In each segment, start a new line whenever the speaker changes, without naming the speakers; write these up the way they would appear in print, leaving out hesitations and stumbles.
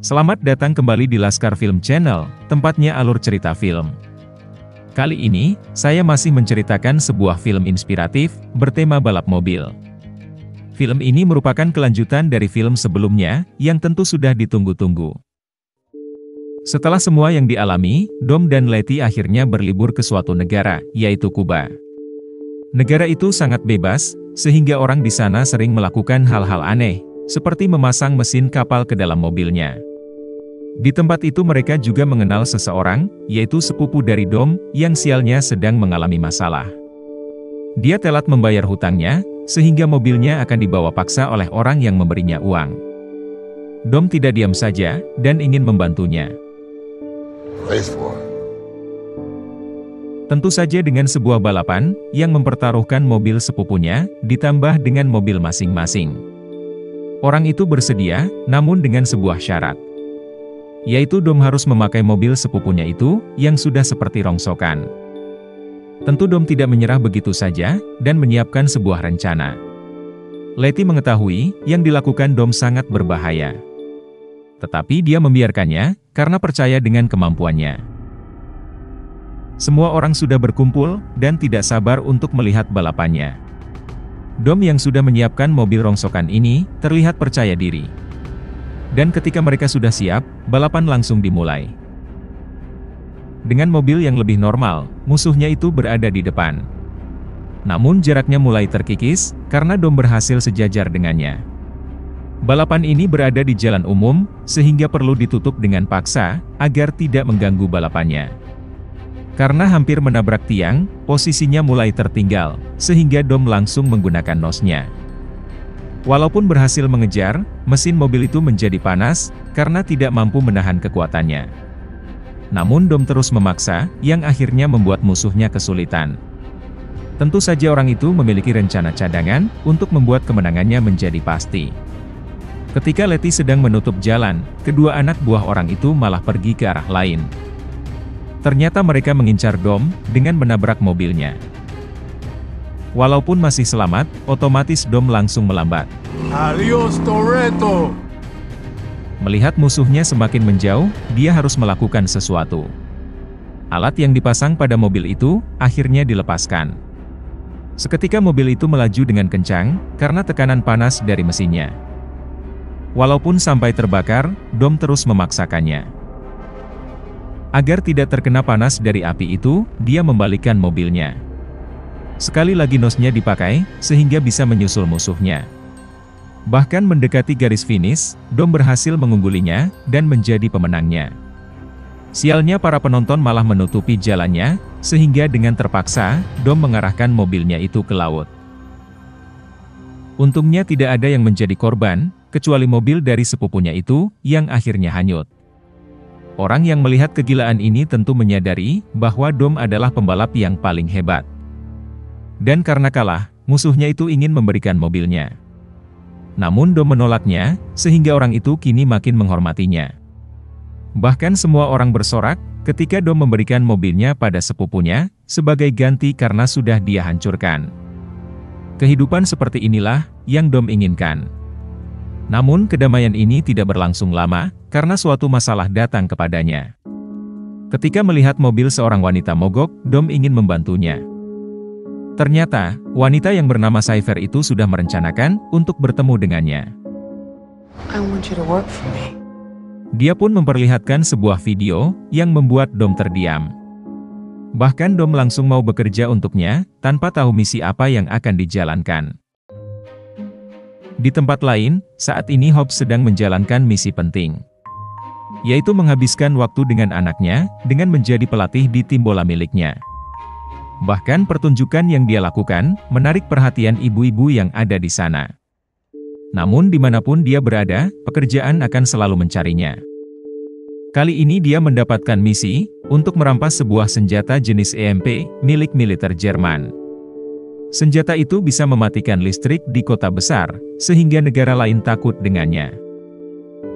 Selamat datang kembali di Laskar Film Channel, tempatnya alur cerita film. Kali ini, saya masih menceritakan sebuah film inspiratif, bertema balap mobil. Film ini merupakan kelanjutan dari film sebelumnya, yang tentu sudah ditunggu-tunggu. Setelah semua yang dialami, Dom dan Letty akhirnya berlibur ke suatu negara, yaitu Kuba. Negara itu sangat bebas, sehingga orang di sana sering melakukan hal-hal aneh, seperti memasang mesin kapal ke dalam mobilnya. Di tempat itu mereka juga mengenal seseorang, yaitu sepupu dari Dom, yang sialnya sedang mengalami masalah. Dia telat membayar hutangnya, sehingga mobilnya akan dibawa paksa oleh orang yang memberinya uang. Dom tidak diam saja, dan ingin membantunya. Tentu saja dengan sebuah balapan, yang mempertaruhkan mobil sepupunya, ditambah dengan mobil masing-masing. Orang itu bersedia, namun dengan sebuah syarat. Yaitu Dom harus memakai mobil sepupunya itu, yang sudah seperti rongsokan. Tentu Dom tidak menyerah begitu saja, dan menyiapkan sebuah rencana. Letty mengetahui, yang dilakukan Dom sangat berbahaya. Tetapi dia membiarkannya, karena percaya dengan kemampuannya. Semua orang sudah berkumpul, dan tidak sabar untuk melihat balapannya. Dom yang sudah menyiapkan mobil rongsokan ini, terlihat percaya diri. Dan ketika mereka sudah siap, balapan langsung dimulai. Dengan mobil yang lebih normal, musuhnya itu berada di depan. Namun jaraknya mulai terkikis, karena Dom berhasil sejajar dengannya. Balapan ini berada di jalan umum, sehingga perlu ditutup dengan paksa, agar tidak mengganggu balapannya. Karena hampir menabrak tiang, posisinya mulai tertinggal, sehingga Dom langsung menggunakan nosnya. Walaupun berhasil mengejar, mesin mobil itu menjadi panas, karena tidak mampu menahan kekuatannya. Namun Dom terus memaksa, yang akhirnya membuat musuhnya kesulitan. Tentu saja orang itu memiliki rencana cadangan, untuk membuat kemenangannya menjadi pasti. Ketika Letty sedang menutup jalan, kedua anak buah orang itu malah pergi ke arah lain. Ternyata mereka mengincar Dom, dengan menabrak mobilnya. Walaupun masih selamat, otomatis Dom langsung melambat.
Adios, Toretto!
Melihat musuhnya semakin menjauh, dia harus melakukan sesuatu. Alat yang dipasang pada mobil itu, akhirnya dilepaskan. Seketika mobil itu melaju dengan kencang, karena tekanan panas dari mesinnya. Walaupun sampai terbakar, Dom terus memaksakannya. Agar tidak terkena panas dari api itu, dia membalikkan mobilnya. Sekali lagi nosnya dipakai, sehingga bisa menyusul musuhnya. Bahkan mendekati garis finish, Dom berhasil mengunggulinya, dan menjadi pemenangnya. Sialnya para penonton malah menutupi jalannya, sehingga dengan terpaksa, Dom mengarahkan mobilnya itu ke laut. Untungnya tidak ada yang menjadi korban, kecuali mobil dari sepupunya itu, yang akhirnya hanyut. Orang yang melihat kegilaan ini tentu menyadari, bahwa Dom adalah pembalap yang paling hebat. Dan karena kalah, musuhnya itu ingin memberikan mobilnya. Namun Dom menolaknya, sehingga orang itu kini makin menghormatinya. Bahkan semua orang bersorak, ketika Dom memberikan mobilnya pada sepupunya, sebagai ganti karena sudah dia hancurkan. Kehidupan seperti inilah, yang Dom inginkan. Namun kedamaian ini tidak berlangsung lama, karena suatu masalah datang kepadanya. Ketika melihat mobil seorang wanita mogok, Dom ingin membantunya. Ternyata, wanita yang bernama Cypher itu sudah merencanakan untuk bertemu dengannya. Dia pun memperlihatkan sebuah video, yang membuat Dom terdiam. Bahkan Dom langsung mau bekerja untuknya, tanpa tahu misi apa yang akan dijalankan. Di tempat lain, saat ini Hobbs sedang menjalankan misi penting. Yaitu menghabiskan waktu dengan anaknya, dengan menjadi pelatih di tim bola miliknya. Bahkan pertunjukan yang dia lakukan, menarik perhatian ibu-ibu yang ada di sana. Namun dimanapun dia berada, pekerjaan akan selalu mencarinya. Kali ini dia mendapatkan misi, untuk merampas sebuah senjata jenis EMP, milik militer Jerman. Senjata itu bisa mematikan listrik di kota besar, sehingga negara lain takut dengannya.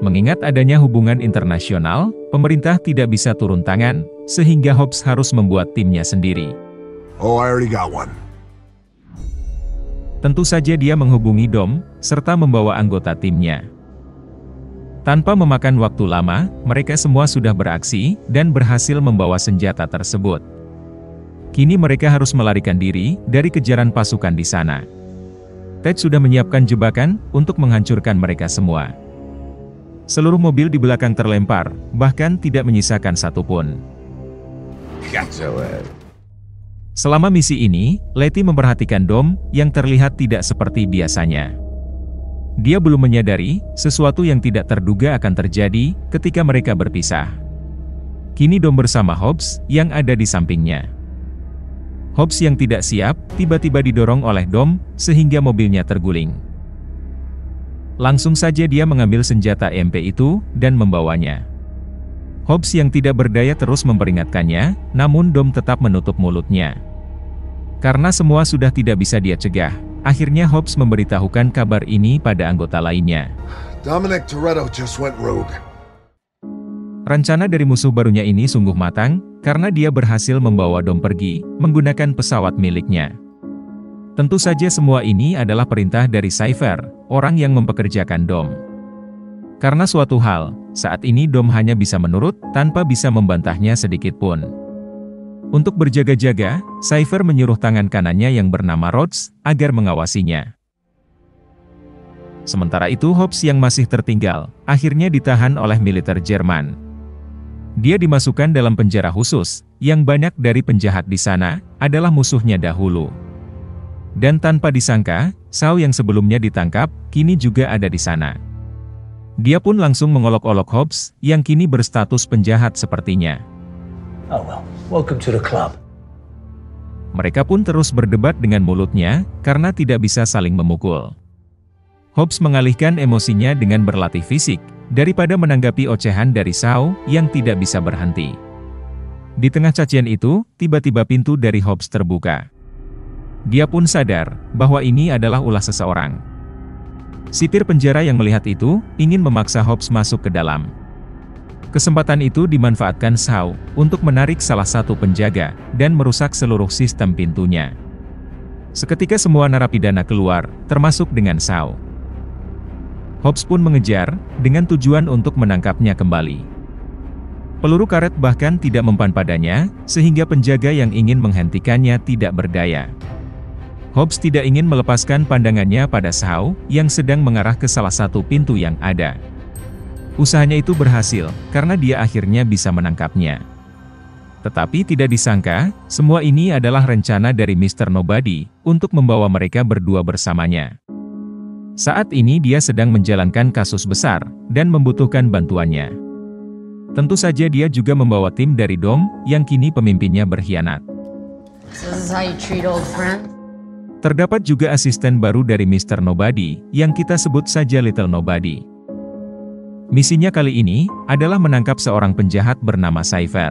Mengingat adanya hubungan internasional, pemerintah tidak bisa turun tangan, sehingga Hobbs harus membuat timnya sendiri.
Oh, I already got one.
Tentu saja dia menghubungi Dom, serta membawa anggota timnya. Tanpa memakan waktu lama, mereka semua sudah beraksi, dan berhasil membawa senjata tersebut. Kini mereka harus melarikan diri, dari kejaran pasukan di sana. Ted sudah menyiapkan jebakan, untuk menghancurkan mereka semua. Seluruh mobil di belakang terlempar, bahkan tidak menyisakan satupun. Selama misi ini, Letty memperhatikan Dom, yang terlihat tidak seperti biasanya. Dia belum menyadari, sesuatu yang tidak terduga akan terjadi, ketika mereka berpisah. Kini Dom bersama Hobbs, yang ada di sampingnya. Hobbs yang tidak siap, tiba-tiba didorong oleh Dom, sehingga mobilnya terguling. Langsung saja dia mengambil senjata MP itu, dan membawanya. Hobbs yang tidak berdaya terus memperingatkannya, namun Dom tetap menutup mulutnya. Karena semua sudah tidak bisa dia cegah, akhirnya Hobbs memberitahukan kabar ini pada anggota lainnya.
Dominic Toretto just went rogue.
Rencana dari musuh barunya ini sungguh matang, karena dia berhasil membawa Dom pergi, menggunakan pesawat miliknya. Tentu saja semua ini adalah perintah dari Cypher, orang yang mempekerjakan Dom. Karena suatu hal, saat ini Dom hanya bisa menurut, tanpa bisa membantahnya sedikit pun. Untuk berjaga-jaga, Cypher menyuruh tangan kanannya yang bernama Rhodes, agar mengawasinya. Sementara itu Hobbs yang masih tertinggal, akhirnya ditahan oleh militer Jerman. Dia dimasukkan dalam penjara khusus, yang banyak dari penjahat di sana, adalah musuhnya dahulu. Dan tanpa disangka, Shaw yang sebelumnya ditangkap, kini juga ada di sana. Dia pun langsung mengolok-olok Hobbs, yang kini berstatus penjahat sepertinya.
Oh well, welcome to the club.
Mereka pun terus berdebat dengan mulutnya, karena tidak bisa saling memukul. Hobbs mengalihkan emosinya dengan berlatih fisik, daripada menanggapi ocehan dari Shaw, yang tidak bisa berhenti. Di tengah cacian itu, tiba-tiba pintu dari Hobbs terbuka. Dia pun sadar, bahwa ini adalah ulah seseorang. Sipir penjara yang melihat itu, ingin memaksa Hobbs masuk ke dalam. Kesempatan itu dimanfaatkan Shaw, untuk menarik salah satu penjaga, dan merusak seluruh sistem pintunya. Seketika semua narapidana keluar, termasuk dengan Shaw. Hobbs pun mengejar, dengan tujuan untuk menangkapnya kembali. Peluru karet bahkan tidak mempan padanya, sehingga penjaga yang ingin menghentikannya tidak berdaya. Hobbs tidak ingin melepaskan pandangannya pada Shaw, yang sedang mengarah ke salah satu pintu yang ada. Usahanya itu berhasil, karena dia akhirnya bisa menangkapnya. Tetapi tidak disangka, semua ini adalah rencana dari Mr. Nobody, untuk membawa mereka berdua bersamanya. Saat ini dia sedang menjalankan kasus besar, dan membutuhkan bantuannya. Tentu saja dia juga membawa tim dari Dom, yang kini pemimpinnya berkhianat. Terdapat juga asisten baru dari Mr. Nobody, yang kita sebut saja Little Nobody. Misinya kali ini, adalah menangkap seorang penjahat bernama Cypher.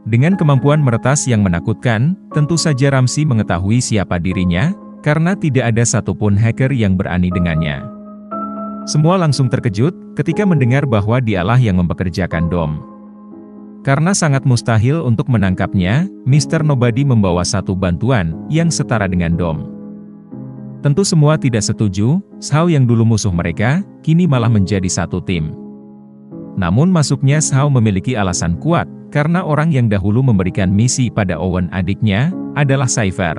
Dengan kemampuan meretas yang menakutkan, tentu saja Ramsey mengetahui siapa dirinya, karena tidak ada satupun hacker yang berani dengannya. Semua langsung terkejut, ketika mendengar bahwa dialah yang mempekerjakan Dom. Karena sangat mustahil untuk menangkapnya, Mr. Nobody membawa satu bantuan, yang setara dengan Dom. Tentu semua tidak setuju, Shaw yang dulu musuh mereka, kini malah menjadi satu tim. Namun masuknya Shaw memiliki alasan kuat, karena orang yang dahulu memberikan misi pada Owen adiknya, adalah Cypher.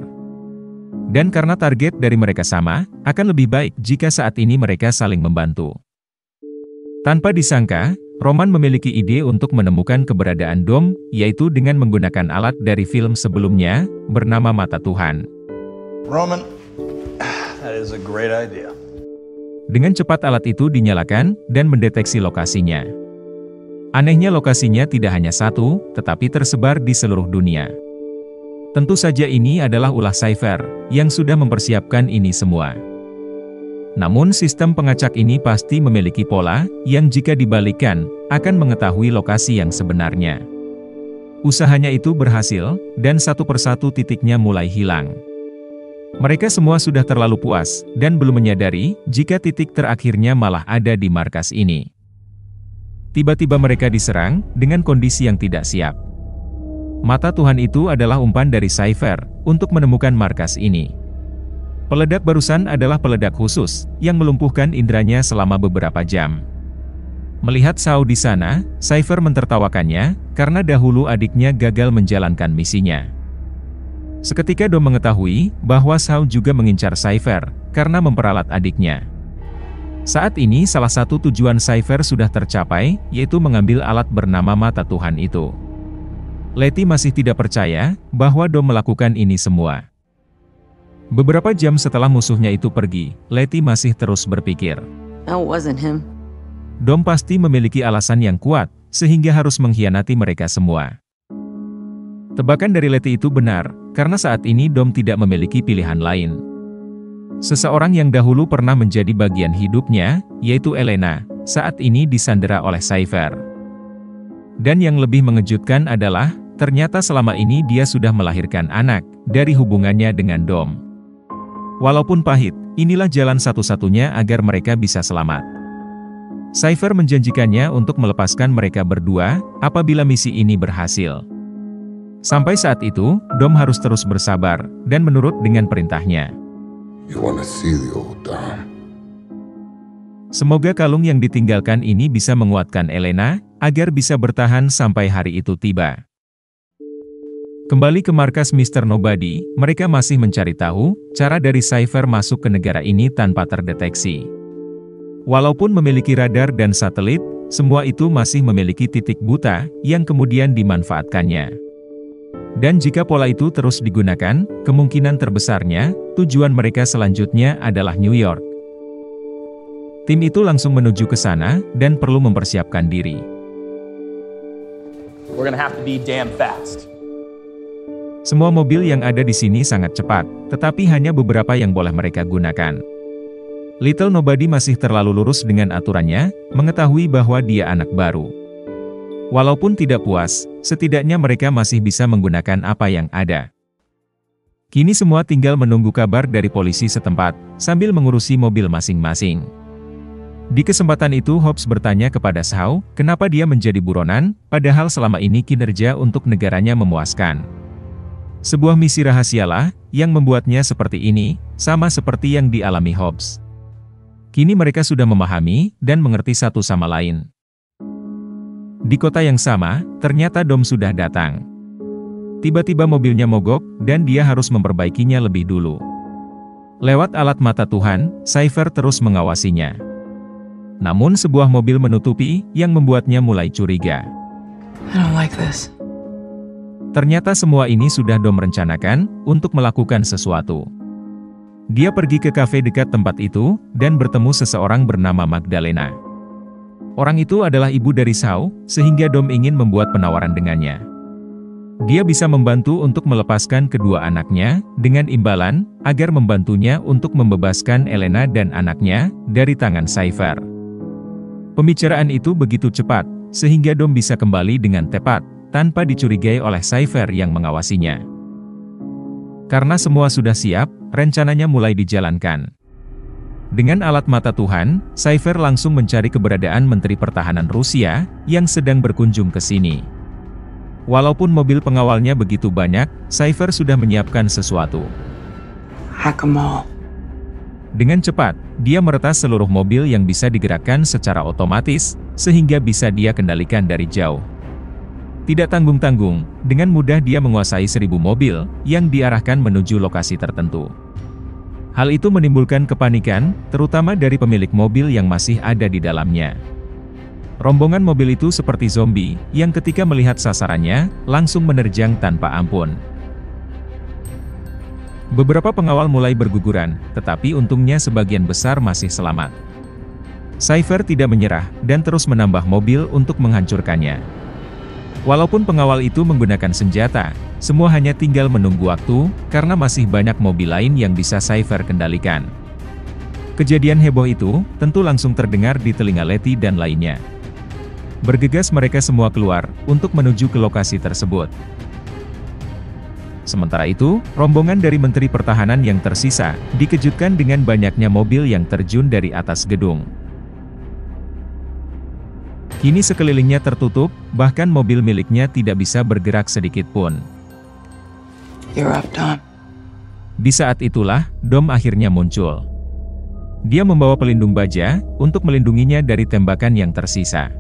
Dan karena target dari mereka sama, akan lebih baik jika saat ini mereka saling membantu. Tanpa disangka, Roman memiliki ide untuk menemukan keberadaan Dom, yaitu dengan menggunakan alat dari film sebelumnya, bernama Mata Tuhan.
Roman, that is a great idea.
Dengan cepat alat itu dinyalakan, dan mendeteksi lokasinya. Anehnya lokasinya tidak hanya satu, tetapi tersebar di seluruh dunia. Tentu saja ini adalah ulah Cypher, yang sudah mempersiapkan ini semua. Namun sistem pengacak ini pasti memiliki pola, yang jika dibalikkan, akan mengetahui lokasi yang sebenarnya. Usahanya itu berhasil, dan satu persatu titiknya mulai hilang. Mereka semua sudah terlalu puas, dan belum menyadari, jika titik terakhirnya malah ada di markas ini. Tiba-tiba mereka diserang, dengan kondisi yang tidak siap. Mata Tuhan itu adalah umpan dari Cypher, untuk menemukan markas ini. Peledak barusan adalah peledak khusus, yang melumpuhkan inderanya selama beberapa jam. Melihat Shaw di sana, Cypher mentertawakannya, karena dahulu adiknya gagal menjalankan misinya. Seketika Dom mengetahui, bahwa Shaw juga mengincar Cypher, karena memperalat adiknya. Saat ini salah satu tujuan Cypher sudah tercapai, yaitu mengambil alat bernama Mata Tuhan itu. Letty masih tidak percaya, bahwa Dom melakukan ini semua. Beberapa jam setelah musuhnya itu pergi, Letty masih terus berpikir.
That wasn't him.
Dom pasti memiliki alasan yang kuat, sehingga harus mengkhianati mereka semua. Tebakan dari Letty itu benar, karena saat ini Dom tidak memiliki pilihan lain. Seseorang yang dahulu pernah menjadi bagian hidupnya, yaitu Elena, saat ini disandera oleh Cypher. Dan yang lebih mengejutkan adalah, ternyata selama ini dia sudah melahirkan anak, dari hubungannya dengan Dom. Walaupun pahit, inilah jalan satu-satunya agar mereka bisa selamat. Cypher menjanjikannya untuk melepaskan mereka berdua, apabila misi ini berhasil. Sampai saat itu, Dom harus terus bersabar, dan menurut dengan perintahnya.
You wanna see the old Dom?
Semoga kalung yang ditinggalkan ini bisa menguatkan Elena, agar bisa bertahan sampai hari itu tiba. Kembali ke markas Mr. Nobody, mereka masih mencari tahu, cara dari Cypher masuk ke negara ini tanpa terdeteksi. Walaupun memiliki radar dan satelit, semua itu masih memiliki titik buta, yang kemudian dimanfaatkannya. Dan jika pola itu terus digunakan, kemungkinan terbesarnya, tujuan mereka selanjutnya adalah New York. Tim itu langsung menuju ke sana, dan perlu mempersiapkan diri.
We're gonna have to be damn fast.
Semua mobil yang ada di sini sangat cepat, tetapi hanya beberapa yang boleh mereka gunakan. Little Nobody masih terlalu lurus dengan aturannya, mengetahui bahwa dia anak baru. Walaupun tidak puas, setidaknya mereka masih bisa menggunakan apa yang ada. Kini semua tinggal menunggu kabar dari polisi setempat, sambil mengurusi mobil masing-masing. Di kesempatan itu Hobbs bertanya kepada Shaw, kenapa dia menjadi buronan, padahal selama ini kinerja untuk negaranya memuaskan. Sebuah misi rahasialah, yang membuatnya seperti ini, sama seperti yang dialami Hobbs. Kini mereka sudah memahami, dan mengerti satu sama lain. Di kota yang sama, ternyata Dom sudah datang. Tiba-tiba mobilnya mogok, dan dia harus memperbaikinya lebih dulu. Lewat alat mata Tuhan, Cypher terus mengawasinya. Namun sebuah mobil menutupi, yang membuatnya mulai curiga.
I don't like this.
Ternyata semua ini sudah Dom rencanakan, untuk melakukan sesuatu. Dia pergi ke kafe dekat tempat itu, dan bertemu seseorang bernama Magdalena. Orang itu adalah ibu dari Shaw, sehingga Dom ingin membuat penawaran dengannya. Dia bisa membantu untuk melepaskan kedua anaknya, dengan imbalan, agar membantunya untuk membebaskan Elena dan anaknya, dari tangan Cypher. Pembicaraan itu begitu cepat, sehingga Dom bisa kembali dengan tepat, tanpa dicurigai oleh Cypher yang mengawasinya. Karena semua sudah siap, rencananya mulai dijalankan. Dengan alat mata Tuhan, Cypher langsung mencari keberadaan Menteri Pertahanan Rusia, yang sedang berkunjung ke sini. Walaupun mobil pengawalnya begitu banyak, Cypher sudah menyiapkan sesuatu.
Hack 'em all.
Dengan cepat, dia meretas seluruh mobil yang bisa digerakkan secara otomatis, sehingga bisa dia kendalikan dari jauh. Tidak tanggung-tanggung, dengan mudah dia menguasai 1000 mobil, yang diarahkan menuju lokasi tertentu. Hal itu menimbulkan kepanikan, terutama dari pemilik mobil yang masih ada di dalamnya. Rombongan mobil itu seperti zombie, yang ketika melihat sasarannya, langsung menerjang tanpa ampun. Beberapa pengawal mulai berguguran, tetapi untungnya sebagian besar masih selamat. Cypher tidak menyerah, dan terus menambah mobil untuk menghancurkannya. Walaupun pengawal itu menggunakan senjata, semua hanya tinggal menunggu waktu, karena masih banyak mobil lain yang bisa Cypher kendalikan. Kejadian heboh itu, tentu langsung terdengar di telinga Letty dan lainnya. Bergegas mereka semua keluar, untuk menuju ke lokasi tersebut. Sementara itu, rombongan dari Menteri Pertahanan yang tersisa, dikejutkan dengan banyaknya mobil yang terjun dari atas gedung. Kini sekelilingnya tertutup, bahkan mobil miliknya tidak bisa bergerak sedikit pun.
You're up, Dom.
Di saat itulah, Dom akhirnya muncul. Dia membawa pelindung baja, untuk melindunginya dari tembakan yang tersisa.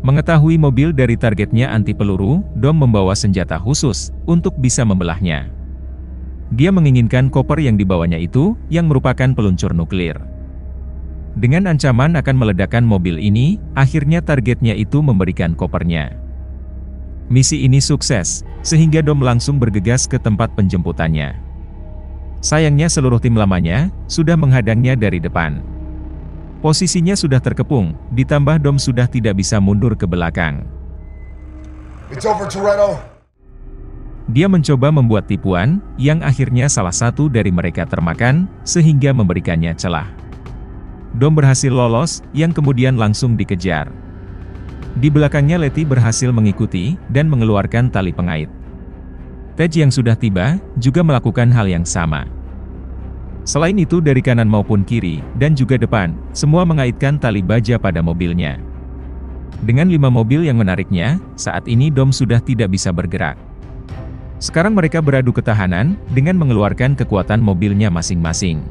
Mengetahui mobil dari targetnya anti peluru, Dom membawa senjata khusus, untuk bisa membelahnya. Dia menginginkan koper yang dibawanya itu, yang merupakan peluncur nuklir. Dengan ancaman akan meledakkan mobil ini, akhirnya targetnya itu memberikan kopernya. Misi ini sukses, sehingga Dom langsung bergegas ke tempat penjemputannya. Sayangnya seluruh tim lamanya, sudah menghadangnya dari depan. Posisinya sudah terkepung, ditambah Dom sudah tidak bisa mundur ke belakang.
It's over, Toretto.
Dia mencoba membuat tipuan, yang akhirnya salah satu dari mereka termakan, sehingga memberikannya celah. Dom berhasil lolos, yang kemudian langsung dikejar. Di belakangnya Letty berhasil mengikuti, dan mengeluarkan tali pengait. Tej yang sudah tiba, juga melakukan hal yang sama. Selain itu dari kanan maupun kiri, dan juga depan, semua mengaitkan tali baja pada mobilnya. Dengan 5 mobil yang menariknya, saat ini Dom sudah tidak bisa bergerak. Sekarang mereka beradu ketahanan, dengan mengeluarkan kekuatan mobilnya masing-masing.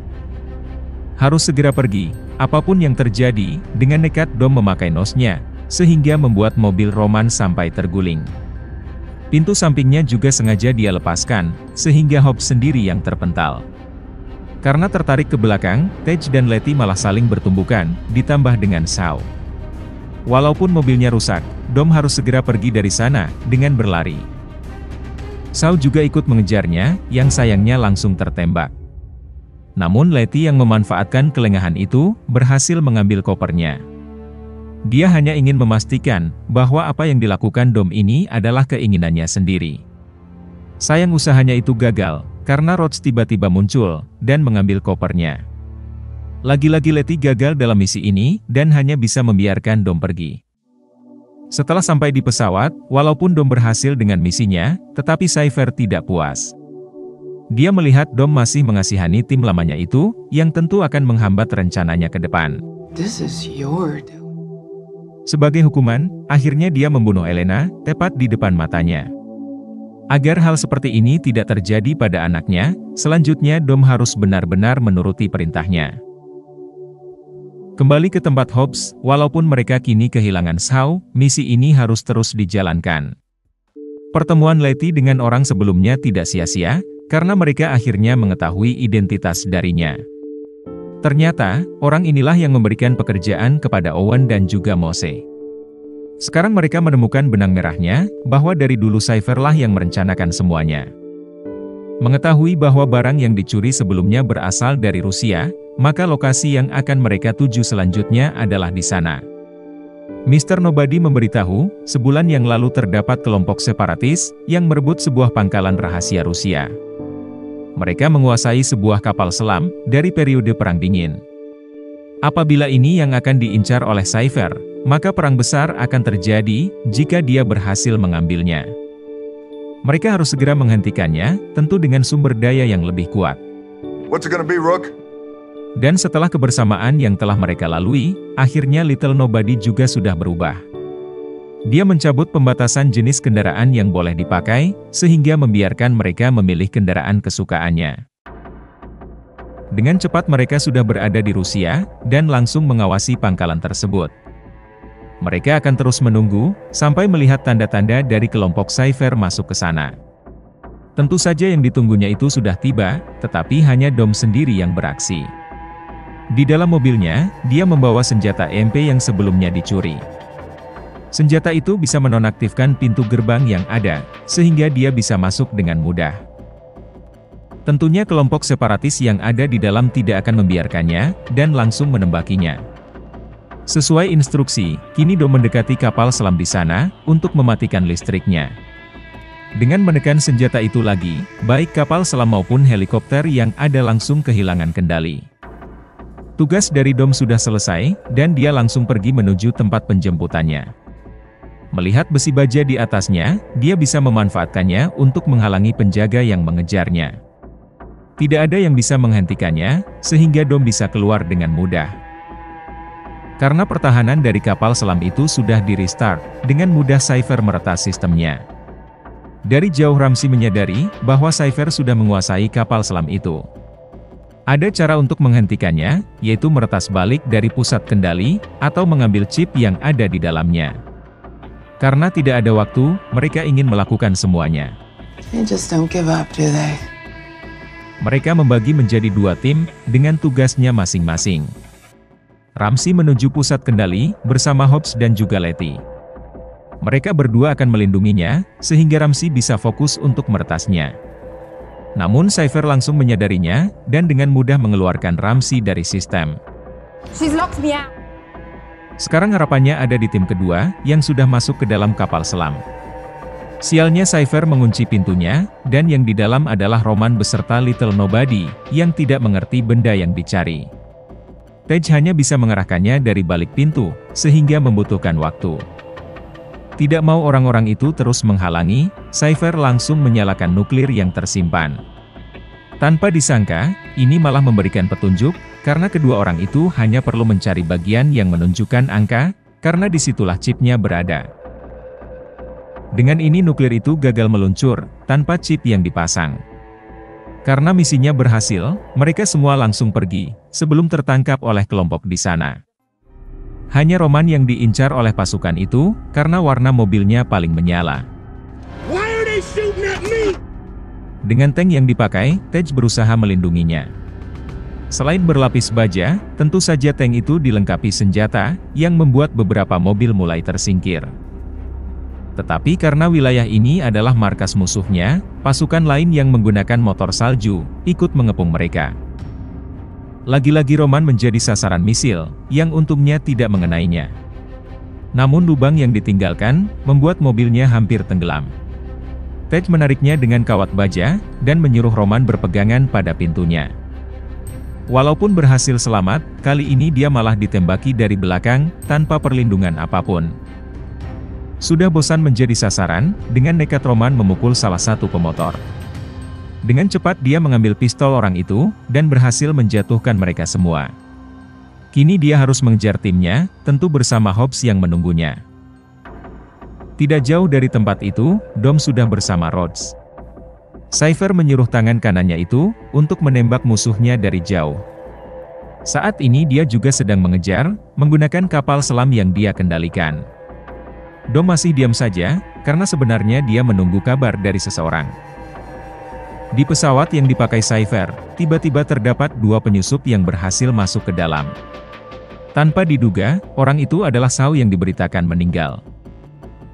Harus segera pergi, apapun yang terjadi, dengan nekat Dom memakai nosnya, sehingga membuat mobil Roman sampai terguling. Pintu sampingnya juga sengaja dia lepaskan, sehingga Hobbs sendiri yang terpental. Karena tertarik ke belakang, Tej dan Letty malah saling bertumbukan, ditambah dengan Shaw. Walaupun mobilnya rusak, Dom harus segera pergi dari sana, dengan berlari. Shaw juga ikut mengejarnya, yang sayangnya langsung tertembak. Namun Letty yang memanfaatkan kelengahan itu, berhasil mengambil kopernya. Dia hanya ingin memastikan, bahwa apa yang dilakukan Dom ini adalah keinginannya sendiri. Sayang usahanya itu gagal, karena Rhodes tiba-tiba muncul, dan mengambil kopernya. Lagi-lagi Letty gagal dalam misi ini, dan hanya bisa membiarkan Dom pergi. Setelah sampai di pesawat, walaupun Dom berhasil dengan misinya, tetapi Cypher tidak puas. Dia melihat Dom masih mengasihani tim lamanya itu, yang tentu akan menghambat rencananya ke depan.
This is your doing.
Sebagai hukuman, akhirnya dia membunuh Elena, tepat di depan matanya. Agar hal seperti ini tidak terjadi pada anaknya, selanjutnya Dom harus benar-benar menuruti perintahnya. Kembali ke tempat Hobbs, walaupun mereka kini kehilangan Shaw, misi ini harus terus dijalankan. Pertemuan Letty dengan orang sebelumnya tidak sia-sia, karena mereka akhirnya mengetahui identitas darinya. Ternyata, orang inilah yang memberikan pekerjaan kepada Owen dan juga Mose. Sekarang mereka menemukan benang merahnya, bahwa dari dulu Cypher lah yang merencanakan semuanya. Mengetahui bahwa barang yang dicuri sebelumnya berasal dari Rusia, maka lokasi yang akan mereka tuju selanjutnya adalah di sana. Mr. Nobody memberitahu, sebulan yang lalu terdapat kelompok separatis, yang merebut sebuah pangkalan rahasia Rusia. Mereka menguasai sebuah kapal selam, dari periode Perang Dingin. Apabila ini yang akan diincar oleh Cypher, maka perang besar akan terjadi, jika dia berhasil mengambilnya. Mereka harus segera menghentikannya, tentu dengan sumber daya yang lebih kuat.
What's it gonna be, Rook?
Dan setelah kebersamaan yang telah mereka lalui, akhirnya Little Nobody juga sudah berubah. Dia mencabut pembatasan jenis kendaraan yang boleh dipakai, sehingga membiarkan mereka memilih kendaraan kesukaannya. Dengan cepat mereka sudah berada di Rusia, dan langsung mengawasi pangkalan tersebut. Mereka akan terus menunggu, sampai melihat tanda-tanda dari kelompok Cypher masuk ke sana. Tentu saja yang ditunggunya itu sudah tiba, tetapi hanya Dom sendiri yang beraksi. Di dalam mobilnya, dia membawa senjata MP yang sebelumnya dicuri. Senjata itu bisa menonaktifkan pintu gerbang yang ada, sehingga dia bisa masuk dengan mudah. Tentunya kelompok separatis yang ada di dalam tidak akan membiarkannya, dan langsung menembakinya. Sesuai instruksi, kini Dom mendekati kapal selam di sana, untuk mematikan listriknya. Dengan menekan senjata itu lagi, baik kapal selam maupun helikopter yang ada langsung kehilangan kendali. Tugas dari Dom sudah selesai, dan dia langsung pergi menuju tempat penjemputannya. Melihat besi baja di atasnya, dia bisa memanfaatkannya untuk menghalangi penjaga yang mengejarnya. Tidak ada yang bisa menghentikannya, sehingga Dom bisa keluar dengan mudah. Karena pertahanan dari kapal selam itu sudah di-restart, dengan mudah Cypher meretas sistemnya. Dari jauh Ramsey menyadari bahwa Cypher sudah menguasai kapal selam itu. Ada cara untuk menghentikannya, yaitu meretas balik dari pusat kendali, atau mengambil chip yang ada di dalamnya. Karena tidak ada waktu, mereka ingin melakukan semuanya.
They just don't give up, do they?
Mereka membagi menjadi dua tim, dengan tugasnya masing-masing. Ramsey menuju pusat kendali, bersama Hobbs dan juga Letty. Mereka berdua akan melindunginya, sehingga Ramsey bisa fokus untuk meretasnya. Namun Cypher langsung menyadarinya, dan dengan mudah mengeluarkan Ramsey dari sistem.
She's locked me out.
Sekarang harapannya ada di tim kedua, yang sudah masuk ke dalam kapal selam. Sialnya Cypher mengunci pintunya, dan yang di dalam adalah Roman beserta Little Nobody, yang tidak mengerti benda yang dicari. Tej hanya bisa mengarahkannya dari balik pintu, sehingga membutuhkan waktu. Tidak mau orang-orang itu terus menghalangi, Cypher langsung menyalakan nuklir yang tersimpan. Tanpa disangka, ini malah memberikan petunjuk, karena kedua orang itu hanya perlu mencari bagian yang menunjukkan angka, karena disitulah chipnya berada. Dengan ini nuklir itu gagal meluncur, tanpa chip yang dipasang. Karena misinya berhasil, mereka semua langsung pergi, sebelum tertangkap oleh kelompok di sana. Hanya Roman yang diincar oleh pasukan itu, karena warna mobilnya paling menyala.
Why are they shooting at me?
Dengan tank yang dipakai, Tej berusaha melindunginya. Selain berlapis baja, tentu saja tank itu dilengkapi senjata, yang membuat beberapa mobil mulai tersingkir. Tetapi karena wilayah ini adalah markas musuhnya, pasukan lain yang menggunakan motor salju, ikut mengepung mereka. Lagi-lagi Roman menjadi sasaran misil, yang untungnya tidak mengenainya. Namun lubang yang ditinggalkan, membuat mobilnya hampir tenggelam. Tej menariknya dengan kawat baja, dan menyuruh Roman berpegangan pada pintunya. Walaupun berhasil selamat, kali ini dia malah ditembaki dari belakang, tanpa perlindungan apapun. Sudah bosan menjadi sasaran, dengan nekat Roman memukul salah satu pemotor. Dengan cepat dia mengambil pistol orang itu, dan berhasil menjatuhkan mereka semua. Kini dia harus mengejar timnya, tentu bersama Hobbs yang menunggunya. Tidak jauh dari tempat itu, Dom sudah bersama Rhodes. Cypher menyuruh tangan kanannya itu, untuk menembak musuhnya dari jauh. Saat ini dia juga sedang mengejar, menggunakan kapal selam yang dia kendalikan. Dom masih diam saja, karena sebenarnya dia menunggu kabar dari seseorang. Di pesawat yang dipakai Cypher, tiba-tiba terdapat dua penyusup yang berhasil masuk ke dalam. Tanpa diduga, orang itu adalah Shaw yang diberitakan meninggal.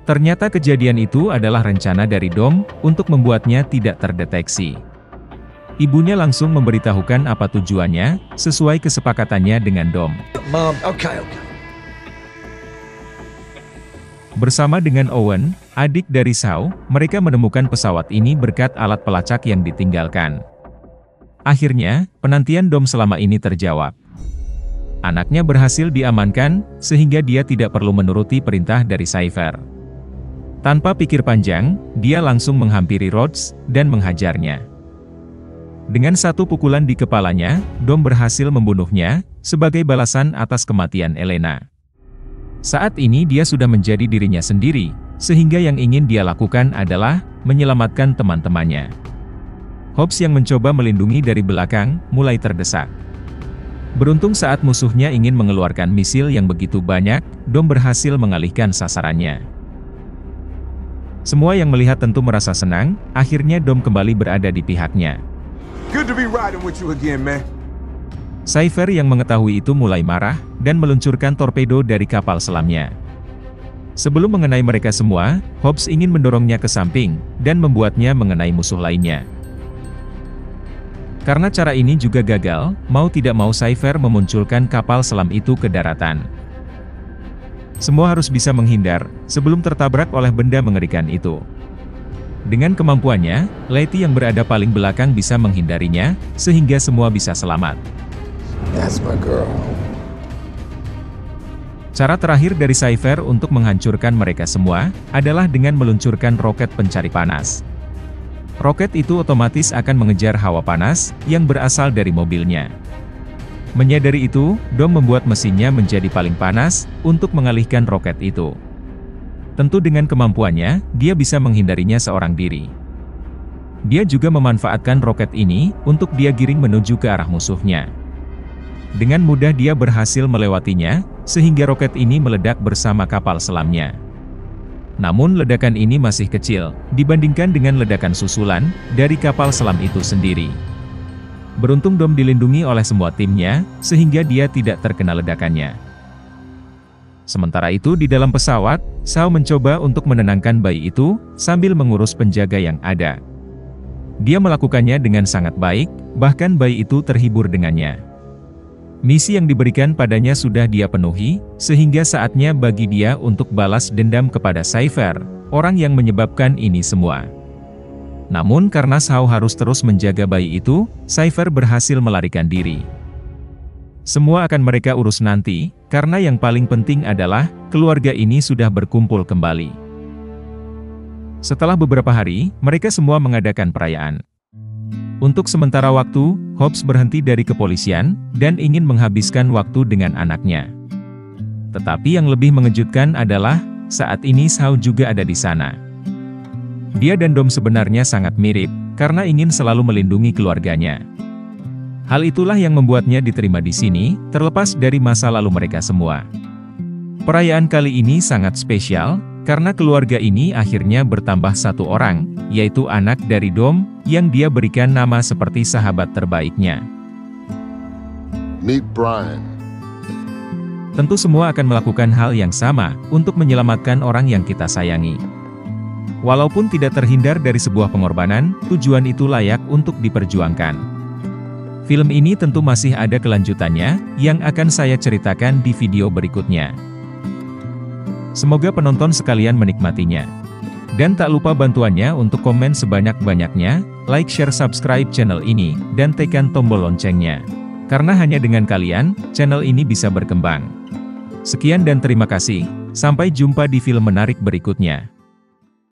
Ternyata kejadian itu adalah rencana dari Dom, untuk membuatnya tidak terdeteksi. Ibunya langsung memberitahukan apa tujuannya, sesuai kesepakatannya dengan Dom.
Mom, okay.
Bersama dengan Owen, adik dari Shaw, mereka menemukan pesawat ini berkat alat pelacak yang ditinggalkan. Akhirnya, penantian Dom selama ini terjawab. Anaknya berhasil diamankan, sehingga dia tidak perlu menuruti perintah dari Cypher. Tanpa pikir panjang, dia langsung menghampiri Rhodes, dan menghajarnya. Dengan satu pukulan di kepalanya, Dom berhasil membunuhnya, sebagai balasan atas kematian Elena. Saat ini dia sudah menjadi dirinya sendiri, sehingga yang ingin dia lakukan adalah menyelamatkan teman-temannya. Hobbs yang mencoba melindungi dari belakang, mulai terdesak. Beruntung saat musuhnya ingin mengeluarkan misil yang begitu banyak, Dom berhasil mengalihkan sasarannya. Semua yang melihat tentu merasa senang, akhirnya Dom kembali berada di pihaknya.
Good to be riding with you again, man.
Cypher yang mengetahui itu mulai marah, dan meluncurkan torpedo dari kapal selamnya. Sebelum mengenai mereka semua, Hobbs ingin mendorongnya ke samping, dan membuatnya mengenai musuh lainnya. Karena cara ini juga gagal, mau tidak mau Cypher memunculkan kapal selam itu ke daratan. Semua harus bisa menghindar, sebelum tertabrak oleh benda mengerikan itu. Dengan kemampuannya, Letty yang berada paling belakang bisa menghindarinya, sehingga semua bisa selamat.
That's my girl.
Cara terakhir dari Cypher untuk menghancurkan mereka semua, adalah dengan meluncurkan roket pencari panas. Roket itu otomatis akan mengejar hawa panas, yang berasal dari mobilnya. Menyadari itu, Dom membuat mesinnya menjadi paling panas, untuk mengalihkan roket itu. Tentu dengan kemampuannya, dia bisa menghindarinya seorang diri. Dia juga memanfaatkan roket ini untuk dia giring menuju ke arah musuhnya. Dengan mudah dia berhasil melewatinya, sehingga roket ini meledak bersama kapal selamnya. Namun ledakan ini masih kecil, dibandingkan dengan ledakan susulan dari kapal selam itu sendiri. Beruntung Dom dilindungi oleh semua timnya, sehingga dia tidak terkena ledakannya. Sementara itu di dalam pesawat, Shaw mencoba untuk menenangkan bayi itu, sambil mengurus penjaga yang ada. Dia melakukannya dengan sangat baik, bahkan bayi itu terhibur dengannya. Misi yang diberikan padanya sudah dia penuhi, sehingga saatnya bagi dia untuk balas dendam kepada Cypher, orang yang menyebabkan ini semua. Namun karena Shaw harus terus menjaga bayi itu, Cypher berhasil melarikan diri. Semua akan mereka urus nanti, karena yang paling penting adalah, keluarga ini sudah berkumpul kembali. Setelah beberapa hari, mereka semua mengadakan perayaan. Untuk sementara waktu, Hobbs berhenti dari kepolisian, dan ingin menghabiskan waktu dengan anaknya. Tetapi yang lebih mengejutkan adalah, saat ini Shaw juga ada di sana. Dia dan Dom sebenarnya sangat mirip, karena ingin selalu melindungi keluarganya. Hal itulah yang membuatnya diterima di sini, terlepas dari masa lalu mereka semua. Perayaan kali ini sangat spesial, karena keluarga ini akhirnya bertambah satu orang, yaitu anak dari Dom, yang dia berikan nama seperti sahabat terbaiknya.
Meet Brian.
Tentu semua akan melakukan hal yang sama, untuk menyelamatkan orang yang kita sayangi. Walaupun tidak terhindar dari sebuah pengorbanan, tujuan itu layak untuk diperjuangkan. Film ini tentu masih ada kelanjutannya, yang akan saya ceritakan di video berikutnya. Semoga penonton sekalian menikmatinya. Dan tak lupa bantuannya untuk komen sebanyak-banyaknya, like, share, subscribe channel ini, dan tekan tombol loncengnya. Karena hanya dengan kalian, channel ini bisa berkembang. Sekian dan terima kasih, sampai jumpa di film menarik berikutnya.